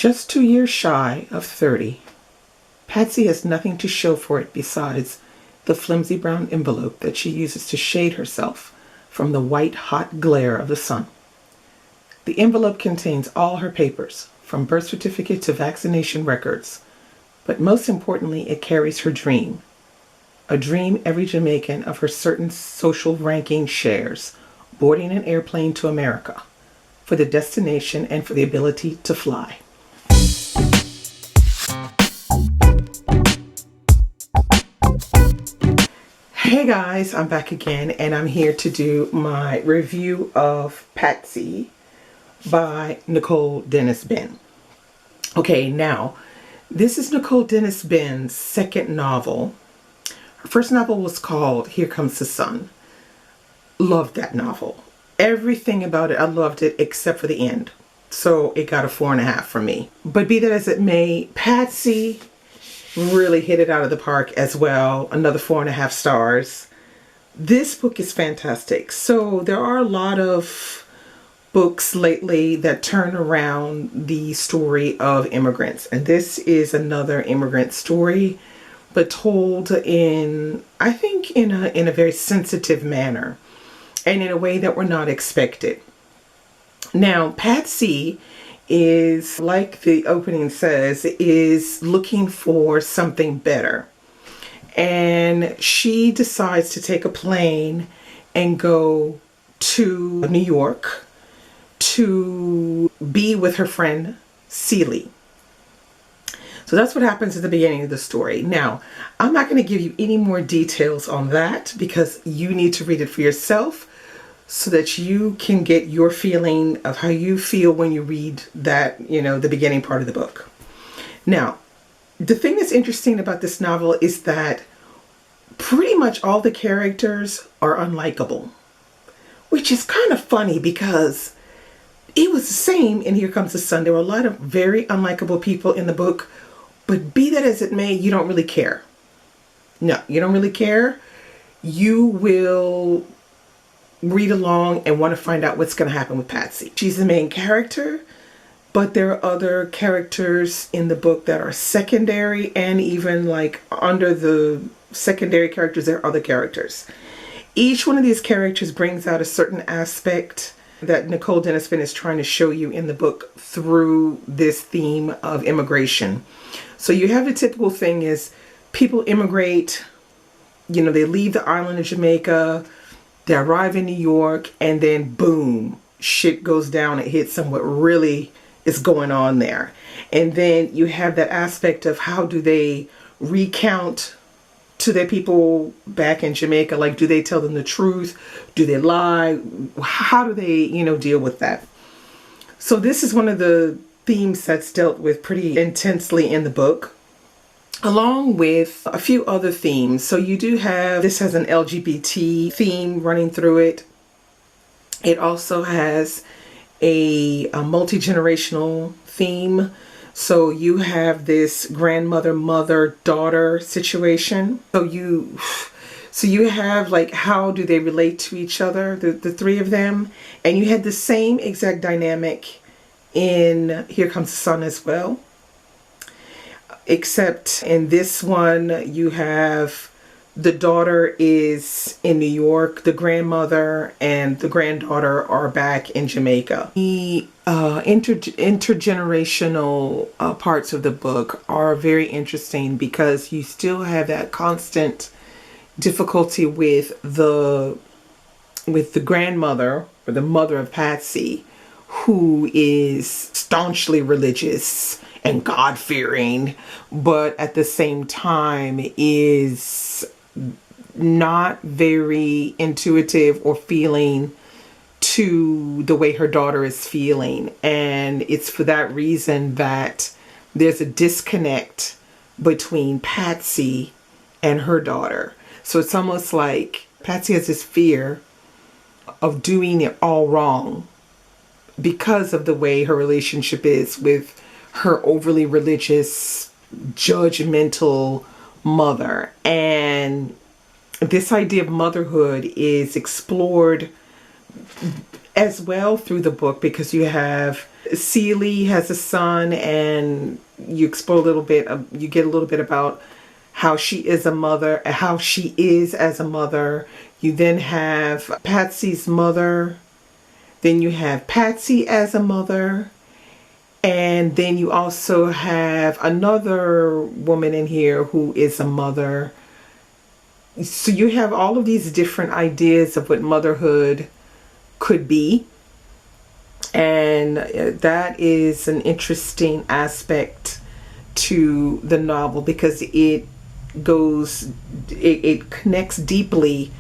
Just 2 years shy of 30, Patsy has nothing to show for it besides the flimsy brown envelope that she uses to shade herself from the white hot glare of the sun. The envelope contains all her papers, from birth certificate to vaccination records, but most importantly, it carries her dream. A dream every Jamaican of her certain social ranking shares, boarding an airplane to America, for the destination and for the ability to fly. Hey guys, I'm back again and I'm here to do my review of Patsy by Nicole Dennis Benn. Okay, now, this is Nicole Dennis Benn's second novel. Her first novel was called Here Comes the Sun. Loved that novel. Everything about it, I loved it except for the end. So it got a 4.5 from me. But be that as it may, Patsy really hit it out of the park as well. Another 4.5 stars. This book is fantastic. So there are a lot of books lately that turn around the story of immigrants. And this is another immigrant story, but told in, I think, in a very sensitive manner and in a way that we're not expected. Now, Patsy is, like the opening says, is looking for something better. And she decides to take a plane and go to New York to be with her friend Celie. So that's what happens at the beginning of the story. Now, I'm not going to give you any more details on that because you need to read it for yourself so that you can get your feeling of how you feel when you read that, the beginning part of the book. Now, the thing that's interesting about this novel is that pretty much all the characters are unlikable, which is kind of funny because it was the same in Here Comes the Sun. There were a lot of very unlikable people in the book, but be that as it may, you don't really care. No, you don't really care. You will read along and want to find out what's going to happen with Patsy. She's the main character, but there are other characters in the book that are secondary, and even like under the secondary characters, there are other characters. Each one of these characters brings out a certain aspect that Nicole Dennis Benn is trying to show you in the book through this theme of immigration. So you have the typical thing is people immigrate, they leave the island of Jamaica, they arrive in New York, and then boom, shit goes down. It hits them what really is going on there. And then you have that aspect of how do they recount to their people back in Jamaica? Like, do they tell them the truth? Do they lie? How do they, deal with that? So this is one of the themes that's dealt with pretty intensely in the book, along with a few other themes. So you do have, this has an LGBT theme running through it. It also has a multi-generational theme. So you have this grandmother, mother, daughter situation. So you have like, how do they relate to each other, the three of them? And you had the same exact dynamic in Here Comes the Sun as well. Except in this one, you have the daughter is in New York, the grandmother and the granddaughter are back in Jamaica. The intergenerational parts of the book are very interesting because you still have that constant difficulty with the grandmother, or the mother of Patsy, who is staunchly religious and God-fearing, but at the same time is not very intuitive or feeling to the way her daughter is feeling. And it's for that reason that there's a disconnect between Patsy and her daughter. So it's almost like Patsy has this fear of doing it all wrong because of the way her relationship is with her overly religious, judgmental mother. And this idea of motherhood is explored as well through the book, because you have Celie has a son, and you explore a little bit of, you get a little bit about how she is a mother, how she is as a mother. You then have Patsy's mother, then you have Patsy as a mother, and then you also have another woman in here who is a mother. So you have all of these different ideas of what motherhood could be. And that is an interesting aspect to the novel, because it connects deeply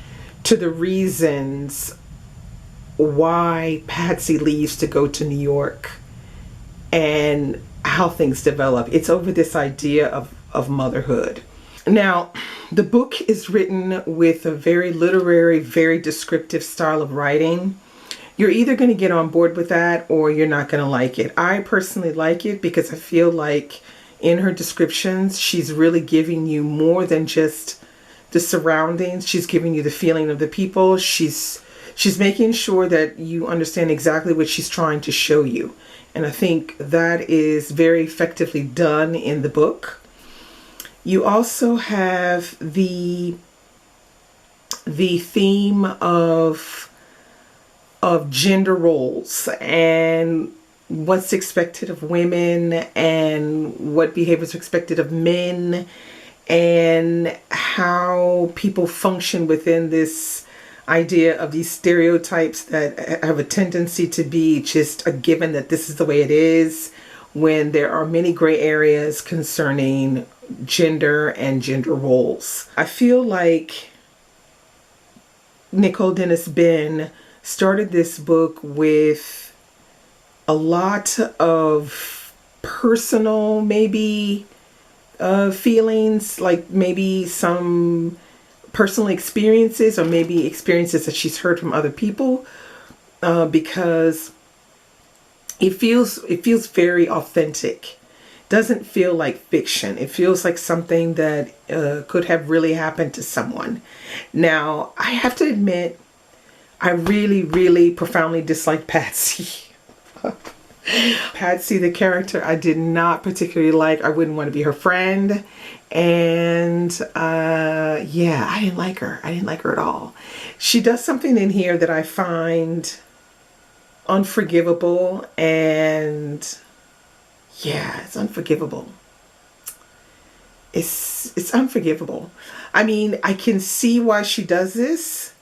to the reasons why Patsy leaves to go to New York and how things develop. It's over this idea of motherhood. Now, the book is written with a very literary, very descriptive style of writing. You're either going to get on board with that or you're not going to like it. I personally like it because I feel like in her descriptions, she's really giving you more than just the surroundings. She's giving you the feeling of the people. She's making sure that you understand exactly what she's trying to show you. And I think that is very effectively done in the book. You also have the theme of gender roles and what's expected of women and what behaviors are expected of men, and how people function within this idea of these stereotypes that have a tendency to be just a given, that this is the way it is, when there are many gray areas concerning gender and gender roles. I feel like Nicole Dennis Benn started this book with a lot of personal, maybe feelings, like maybe some personal experiences, or maybe experiences that she's heard from other people, because it feels very authentic. Doesn't feel like fiction. It feels like something that could have really happened to someone. Now, I have to admit, I really, really profoundly dislike Patsy. Patsy, the character, I did not particularly like. I wouldn't want to be her friend. And yeah, I didn't like her. I didn't like her at all. She does something in here that I find unforgivable, and yeah, it's unforgivable. It's unforgivable. I mean, I can see why she does this,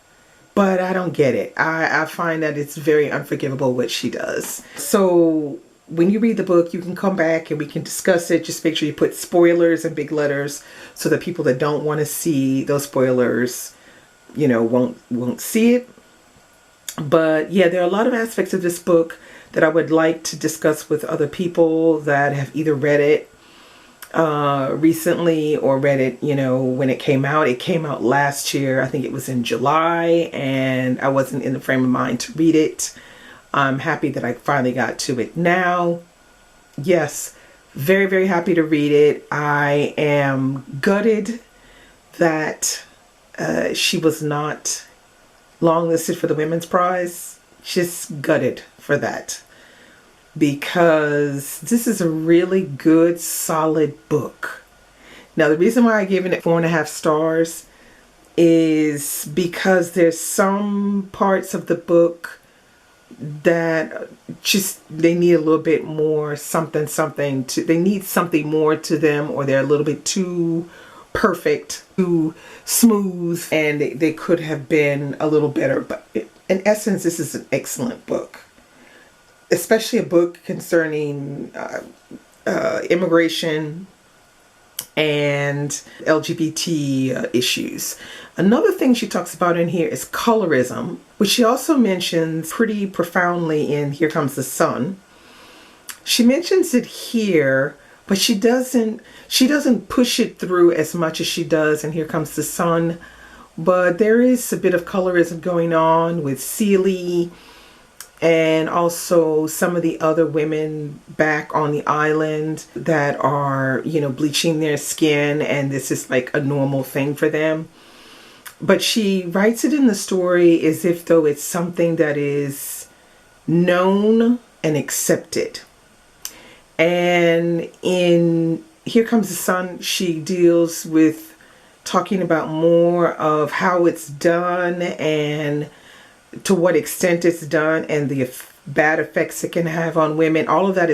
but I don't get it. I find that it's very unforgivable what she does. So when you read the book, you can come back and we can discuss it. Just make sure you put spoilers in big letters so that people that don't want to see those spoilers, you know, won't see it. But yeah, there are a lot of aspects of this book that I would like to discuss with other people that have either read it recently or read it, you know, when it came out. It came out last year. I think it was in July, and I wasn't in the frame of mind to read it. I'm happy that I finally got to it now. Yes, very, very happy to read it. I am gutted that she was not longlisted for the Women's Prize. Just gutted for that, because this is a really good, solid book. Now, the reason why I gave it 4.5 stars is because there's some parts of the book that just, they need a little bit more something to, they need something more to them, or they're a little bit too perfect, too smooth, and they could have been a little better. But in essence, this is an excellent book, especially a book concerning immigration and LGBT issues. Another thing she talks about in here is colorism, which she also mentions pretty profoundly in Here Comes the Sun. She mentions it here, but she doesn't push it through as much as she does in Here Comes the Sun. But there is a bit of colorism going on with Celie and also some of the other women back on the island that are, you know, bleaching their skin, and this is like a normal thing for them. But she writes it in the story as if though it's something that is known and accepted. And in Here Comes the Sun, she deals with talking about more of how it's done and to what extent it's done and the bad effects it can have on women. All of that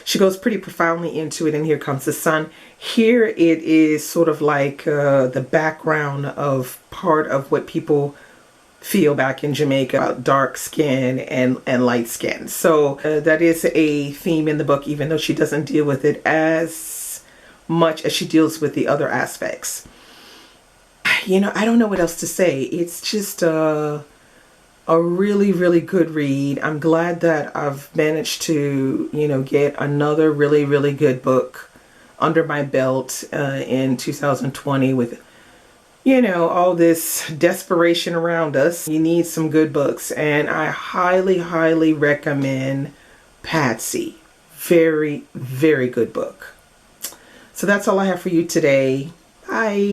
she goes pretty profoundly into it in Here Comes the Sun. Here it is sort of like the background of part of what people feel back in Jamaica about dark skin and light skin. So that is a theme in the book, even though she doesn't deal with it as much as she deals with the other aspects. You know, I don't know what else to say. It's just a really, really good read. I'm glad that I've managed to, you know, get another really, really good book under my belt in 2020 with, you know, all this desperation around us. You need some good books, and I highly, highly recommend Patsy. Very, very good book. So that's all I have for you today. Bye.